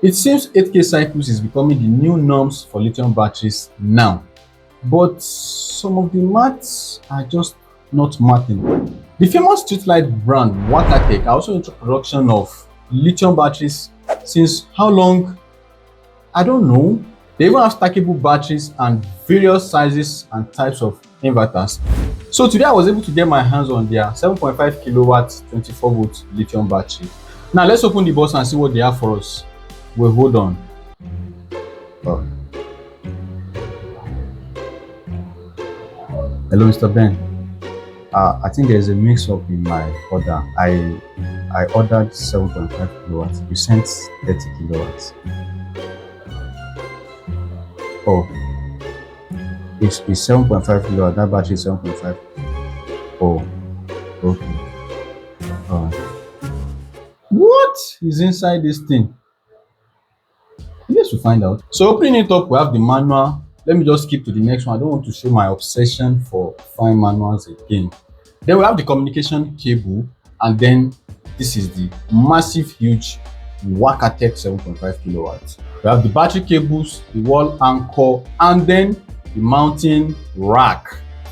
It seems 8K cycles is becoming the new norms for lithium batteries now, but some of the maths are just not mathing. The famous streetlight brand Wakatek are also into production of lithium batteries since how long? I don't know. They even have stackable batteries and various sizes and types of inverters. So today I was able to get my hands on their 7.5 kilowatt 24 volt lithium battery. Now let's open the box and see what they have for us. Well, hold on. Oh. Hello, Mr. Ben. I think there's a mix-up in my order. I ordered 7.5 kilowatts. You sent 30 kilowatts. Oh, it's 7.5 kilowatts. That battery is 7.5. Oh, okay. What is inside this thing? Let's find out. So opening it up, we have the manual. Let me just skip to the next one. I don't want to show my obsession for fine manuals again. Then we have the communication cable, and then this is the massive, huge Wakatek 7.5 kilowatts. We have the battery cables, the wall anchor, and then the mounting rack.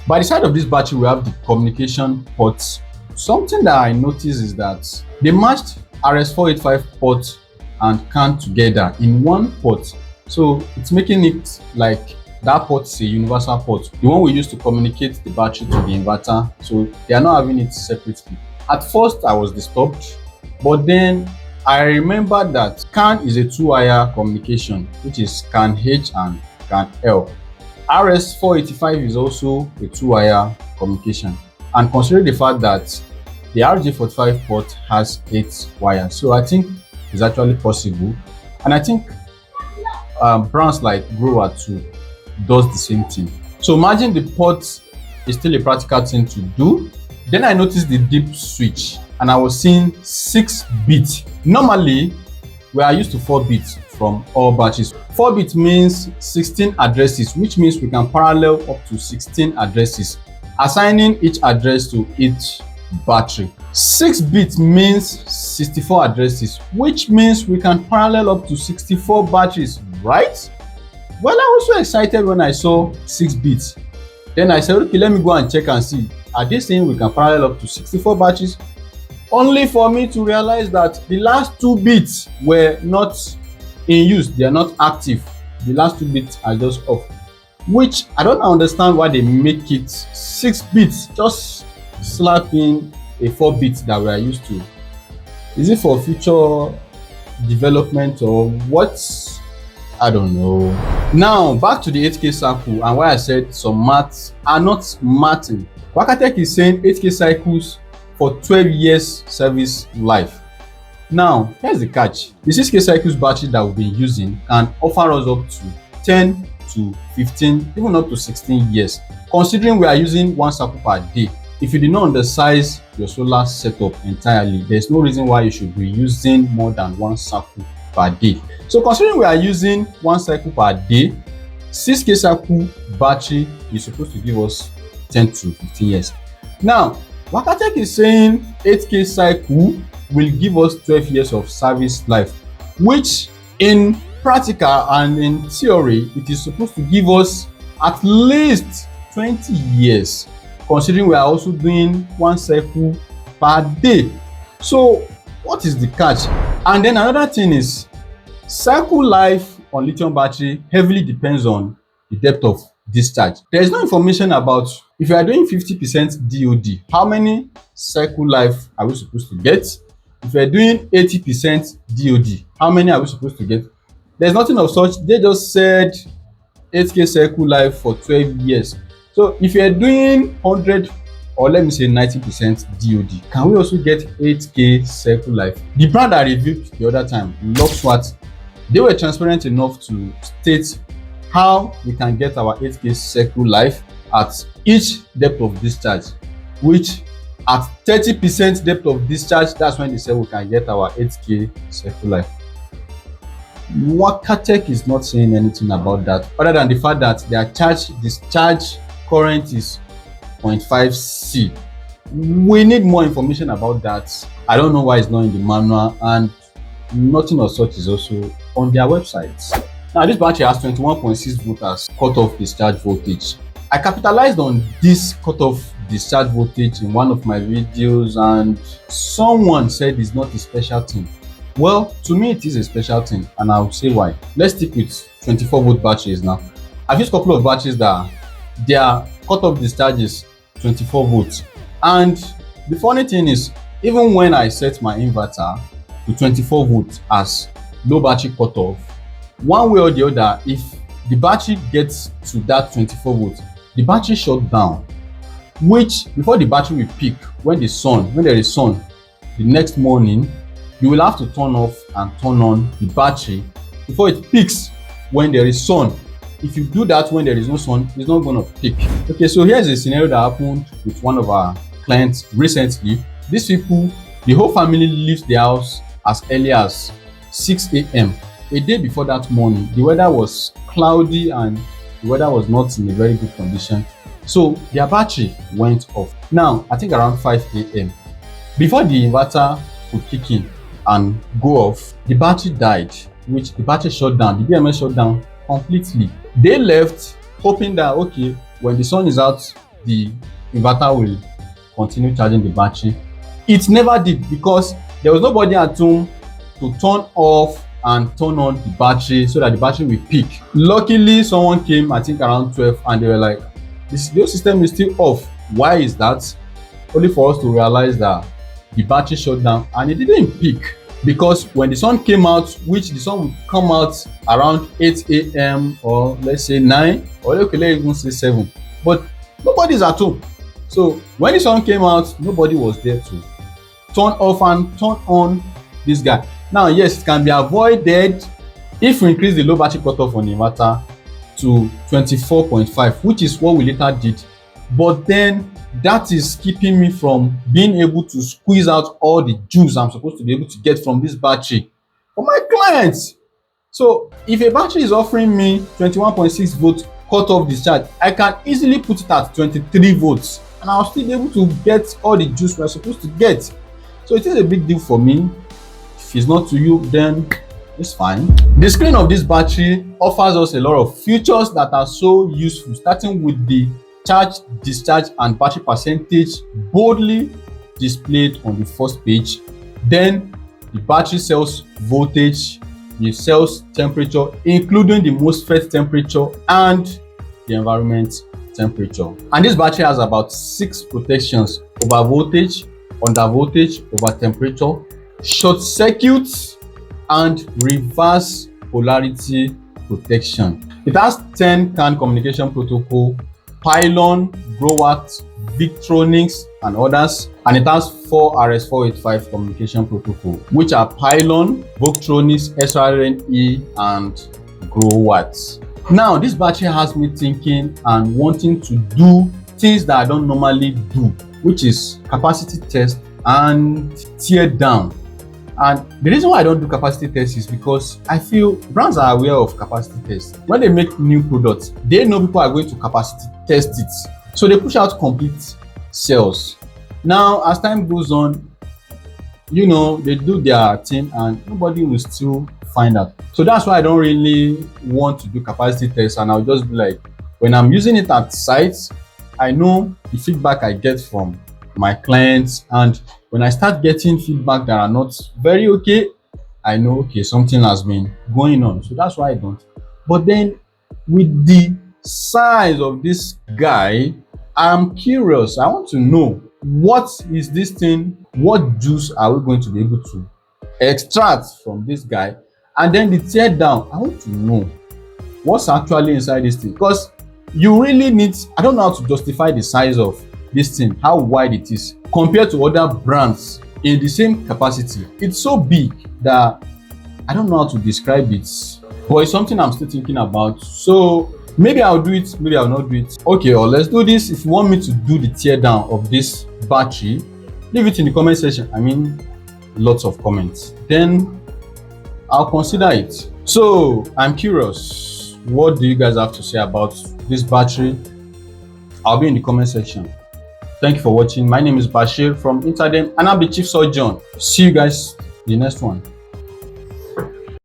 By the side of this battery, we have the communication ports. Something that I noticed is that they matched RS485 port and CAN together in one port. So it's making it like that port is a universal port, the one we use to communicate the battery to the inverter. So they are not having it separately. At first I was disturbed, but then I remember that CAN is a 2-wire communication, which is CAN H and CAN L. RS485 is also a 2-wire communication, and considering the fact that the RJ45 port has 8 wires, so I think it's actually possible. And I think brands like Grower too does the same thing. So imagine the port is still a practical thing to do. Then I noticed the dip switch and I was seeing 6 bits. Normally we are used to 4 bits from all batteries. 4 bits means 16 addresses, which means we can parallel up to 16 addresses, assigning each address to each battery. 6 bits means 64 addresses, which means we can parallel up to 64 batteries, right? Well, I was so excited when I saw 6 bits. Then I said, okay, let me go and check and see. Are they saying we can parallel up to 64 batteries? Only for me to realize that the last 2 bits were not in use. They are not active. The last 2 bits are just off, which I don't understand why they make it 6 bits. Just slap in a 4 bit that we are used to. Is it for future development or what? I don't know. Now back to the 8K cycle and why I said some maths are not mathing. Wakatek is saying 8K cycles for 12 years service life. Now here's the catch. The 6K cycles battery that we've been using can offer us up to 10 to 15, even up to 16 years, considering we are using 1 cycle per day. If you do not undersize your solar setup entirely, there's no reason why you should be using more than 1 cycle per day. So considering we are using 1 cycle per day, 6K cycle battery is supposed to give us 10 to 15 years. Now, Wakatek is saying 8K cycle will give us 12 years of service life, which in practical and in theory, it is supposed to give us at least 20 years, considering we are also doing 1 cycle per day. So what is the catch? And then another thing is, cycle life on lithium battery heavily depends on the depth of discharge. There is no information about if you are doing 50% DOD, how many cycle life are we supposed to get? If you are doing 80% DOD, how many are we supposed to get? There's nothing of such. They just said 8K cycle life for 12 years. So if you are doing 100 or let me say 90% DOD, can we also get 8K cycle life? The brand I reviewed the other time, Luxwatt, they were transparent enough to state how we can get our 8K cycle life at each depth of discharge, which at 30% depth of discharge, that's when they say we can get our 8K cycle life. Wakatek is not saying anything about that other than the fact that their discharge current is 0.5 C. We need more information about that. I don't know why it's not in the manual, and nothing of such is also on their websites. Now this battery has 21.6 volt as cutoff discharge voltage. I capitalized on this cutoff discharge voltage in one of my videos, and someone said it's not a special thing. Well, to me it is a special thing, and I'll say why. Let's stick with 24 volt batteries now. I've used a couple of batteries that their cutoff discharge is 24 volts, and the funny thing is, even when I set my inverter to 24 volts as low battery cutoff, one way or the other, if the battery gets to that 24 volts, the battery shut down, which before the battery will peak when there is sun, the next morning, you will have to turn off and turn on the battery before it peaks when there is sun. If you do that when there is no sun, it's not going to peak. Okay, so here's a scenario that happened with one of our clients recently. These people, the whole family leaves the house as early as 6 a.m. A day before that morning, the weather was cloudy and the weather was not in a very good condition. So their battery went off. Now, I think around 5 a.m. Before the inverter could kick in and go off, the battery died, which the battery shut down, the BMS shut down completely. They left hoping that, okay, when the sun is out, the inverter will continue charging the battery. It never did, because there was nobody at home to turn off and turn on the battery so that the battery will peak. Luckily, someone came, I think around 12, and they were like, this system is still off. Why is that? Only for us to realize that the battery shut down and it didn't peak, because when the sun came out, which the sun would come out around 8 a.m. or let's say 9, or okay, let's even say 7, but nobody's at home. So when the sun came out, nobody was there to turn off and turn on this guy. Now, yes, it can be avoided if we increase the low battery cutoff on the inverter to 24.5, which is what we later did. But then that is keeping me from being able to squeeze out all the juice I'm supposed to be able to get from this battery for my clients. So if a battery is offering me 21.6 volt cutoff discharge, I can easily put it at 23 volts and I'll still be able to get all the juice we're supposed to get. So it is a big deal for me. If it's not to you, then it's fine. The screen of this battery offers us a lot of features that are so useful, starting with the charge, discharge, and battery percentage boldly displayed on the first page. Then the battery cell's voltage, the cell's temperature, including the MOSFET temperature and the environment temperature. And this battery has about 6 protections: over voltage, under voltage, over temperature, short circuits, and reverse polarity protection. It has 10 CAN communication protocol, Pylon, Growatt, Victronics, and others, and it has 4 RS485 communication protocol, which are Pylon, Victronics, SRNE, and Growatt. Now, this battery has me thinking and wanting to do things that I don't normally do, which is capacity test and tear down. And the reason why I don't do capacity tests is because I feel brands are aware of capacity tests. When they make new products, they know people are going to capacity test it. So they push out complete cells. Now, as time goes on, they do their thing and nobody will still find out. So that's why I don't really want to do capacity tests, and I'll just be like, when I'm using it at sites, I know the feedback I get from my clients, and when I start getting feedback that are not very okay, I know, okay, something has been going on. So that's why I don't. But then with the size of this guy, I'm curious. I want to know, what is this thing? What juice are we going to be able to extract from this guy? And then the tear down, I want to know what's actually inside this thing, because you really need, I don't know how to justify the size of this thing, how wide it is compared to other brands in the same capacity. It's so big that I don't know how to describe it, but it's something I'm still thinking about. So maybe I'll do it, maybe I'll not do it. Okay, or let's do this. If you want me to do the tear down of this battery, leave it in the comment section. I mean, lots of comments, then I'll consider it. So I'm curious, what do you guys have to say about this battery? I'll be in the comment section. Thank you for watching. My name is Bashir from Interdem, and I'm the Chief Surgeon. See you guys in the next one.